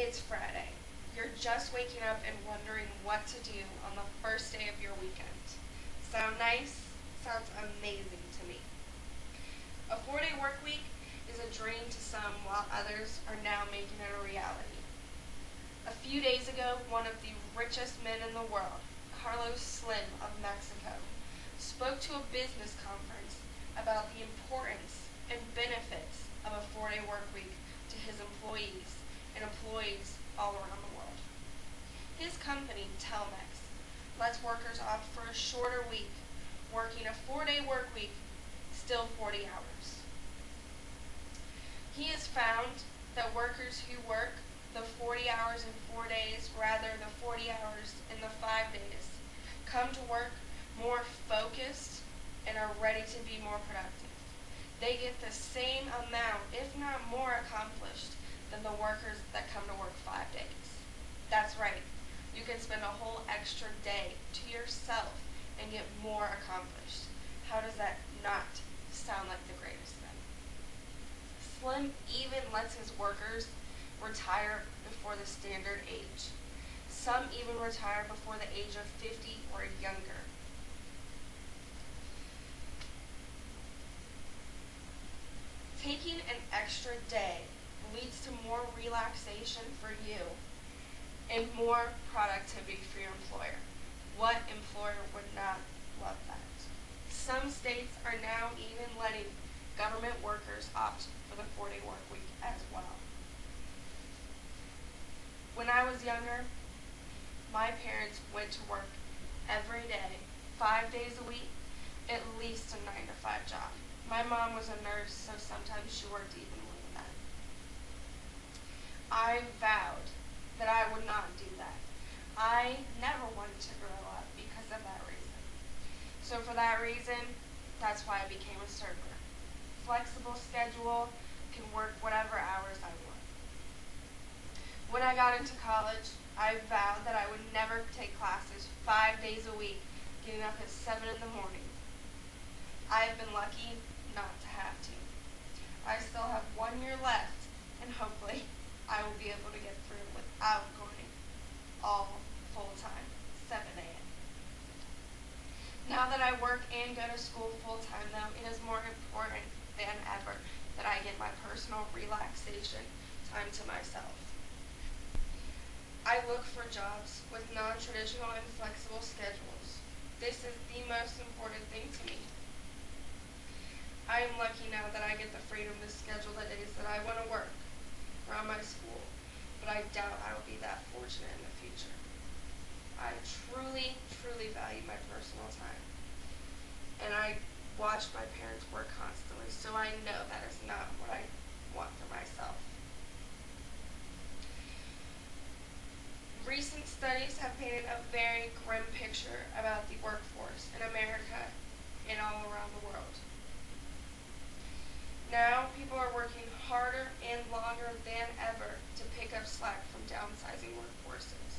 It's Friday. You're just waking up and wondering what to do on the first day of your weekend. Sound nice? Sounds amazing to me. A 4-day work week is a dream to some, while others are now making it a reality. A few days ago, one of the richest men in the world, Carlos Slim of Mexico, spoke to a business conference about the importance and benefits of a 4-day work week to his employees and employees all around the world. His company, Telmex, lets workers opt for a shorter week, working a 4-day work week, still 40 hours. He has found that workers who work the 40 hours in 4 days, rather the 40 hours in the 5 days, come to work more focused and are ready to be more productive. They get the same amount, if not more, accomplished than the workers that come to work 5 days. That's right. You can spend a whole extra day to yourself and get more accomplished. How does that not sound like the greatest thing? Slim even lets his workers retire before the standard age. Some even retire before the age of 50 or younger. Taking an extra day leads to more relaxation for you and more productivity for your employer. What employer would not love that? Some states are now even letting government workers opt for the 4-day work week as well. When I was younger, my parents went to work every day, 5 days a week, at least a 9-to-5 job. My mom was a nurse, so sometimes she worked even more than that. I vowed that I would not do that. I never wanted to grow up because of that reason. So for that reason, that's why I became a server. Flexible schedule, can work whatever hours I want. When I got into college, I vowed that I would never take classes 5 days a week, getting up at 7 in the morning. I have been lucky not to have to. I still have 1 year left, and hopefully I will be able to get through without going all full-time, 7 a.m. Now that I work and go to school full-time, though, it is more important than ever that I get my personal relaxation time to myself. I look for jobs with non-traditional and flexible schedules. This is the most important thing to me. I am lucky now that I get the freedom to schedule the days that I want to work around my school, but I doubt I will be that fortunate in the future. I truly, truly value my personal time, and I watch my parents work constantly, so I know that is not what I want for myself. Recent studies have painted a very grim picture about the workforce in America and all around the world. Now, people are working harder and longer than ever to pick up slack from downsizing workforces.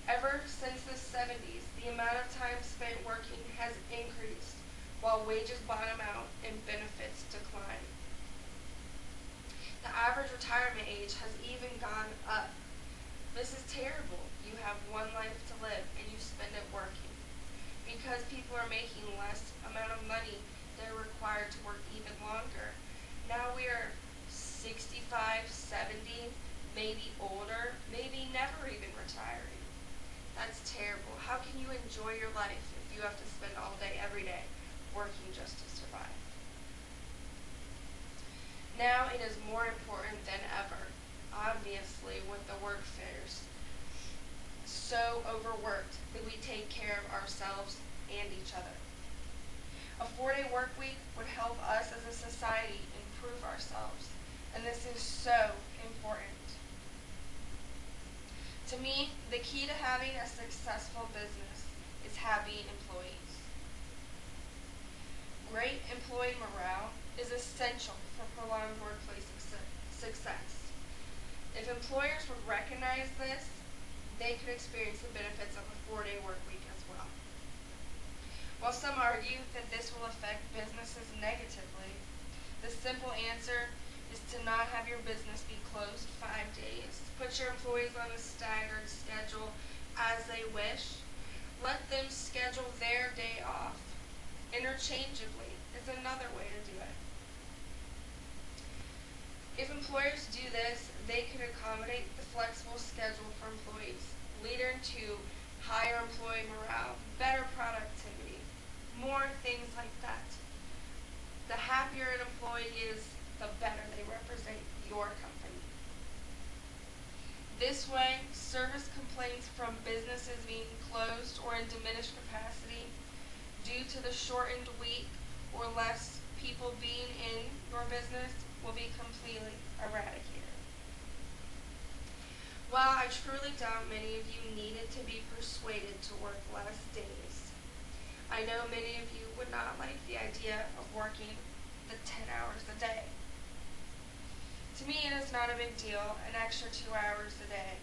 Ever since the 70s, the amount of time spent working has increased, while wages bottom out and benefits decline. The average retirement age has even gone up. This is terrible. You have one life to live and you spend it working. Because people are making less amount of money, they're required to work even longer. Now we are 65, 70, maybe older, maybe never even retiring. That's terrible. How can you enjoy your life if you have to spend all day, every day, working just to survive? Now it is more important than ever, obviously, with the workforce so overworked, that we take care of ourselves and each other. A 4-day work week would help us as a society improve ourselves, and this is so important. To me, the key to having a successful business is happy employees. Great employee morale is essential for prolonged workplace success. If employers would recognize this, they could experience the benefits of a 4-day work week as well. While some argue that this will affect businesses negatively, the simple answer is to not have your business be closed 5 days. Put your employees on a staggered schedule as they wish. Let them schedule their day off interchangeably is another way to do it. If employers do this, they can accommodate the flexible schedule for employees, leading to higher employee morale, better productivity, more things like that. The happier an employee is, the better they represent your company. This way, service complaints from businesses being closed or in diminished capacity due to the shortened week or less people being in your business will be completely eradicated. While I truly doubt many of you needed to be persuaded to work less days, I know many of you would not like the idea of working the 10 hours a day. To me, it is not a big deal, an extra 2 hours a day.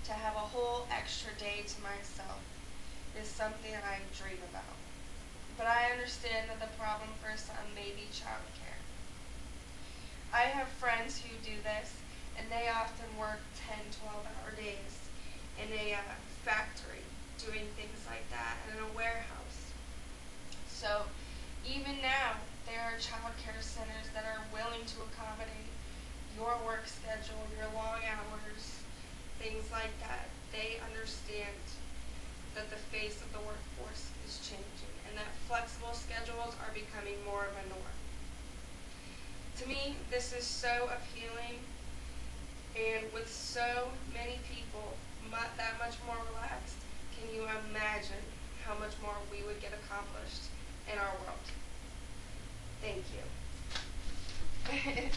To have a whole extra day to myself is something I dream about. But I understand that the problem for some may be childcare. I have friends who do this, and they often work 10, 12-hour days in a factory, doing things like that, and in a warehouse. So even now, there are childcare centers that are willing to accommodate your work schedule, your long hours, things like that. They understand that the face of the workforce is changing and that flexible schedules are becoming more of a norm. To me, this is so appealing, and with so many people that much more relaxed, can you imagine how much more we would get accomplished in our world? Thank you.